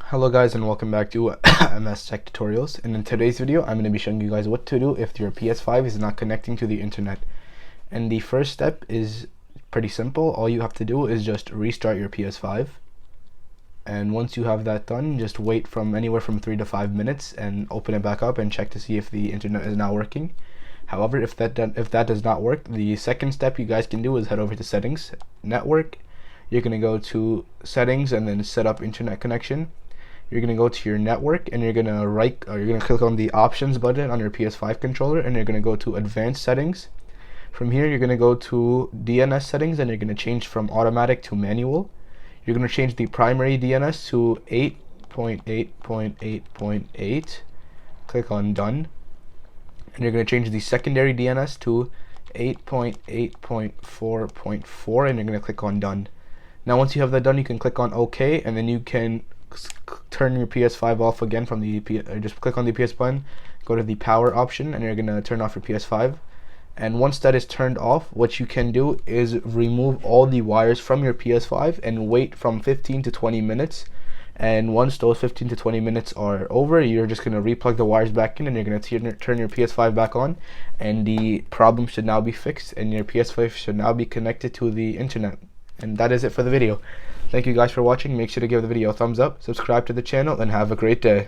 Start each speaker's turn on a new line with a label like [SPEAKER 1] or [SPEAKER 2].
[SPEAKER 1] Hello guys, and welcome back to MS Tech Tutorials. And in today's video I'm going to be showing you guys what to do if your PS5 is not connecting to the internet. And the first step is pretty simple. All you have to do is just restart your PS5, and once you have that done, just wait from anywhere from 3 to 5 minutes and open it back up and check to see if the internet is now working. However, if that does not work, the second step you guys can do is head over to settings, network. You're going to go to settings and then set up internet connection. You're going to go to your network and you're going to click on the options button on your PS5 controller, and you're going to go to advanced settings. From here you're going to go to DNS settings and you're going to change from automatic to manual. You're going to change the primary DNS to 8.8.8.8. Click on done. And you're going to change the secondary DNS to 8.8.4.4, and you're going to click on done. Now once you have that done, you can click on OK, and then you can turn your PS5 off again from the just click on the PS button, go to the power option, and you're going to turn off your PS5. And once that is turned off, what you can do is remove all the wires from your PS5 and wait from 15 to 20 minutes. And once those 15 to 20 minutes are over, you're just going to replug the wires back in, and you're going to turn your PS5 back on, and the problem should now be fixed and your PS5 should now be connected to the internet. And that is it for the video. Thank you guys for watching. Make sure to give the video a thumbs up, subscribe to the channel, and have a great day.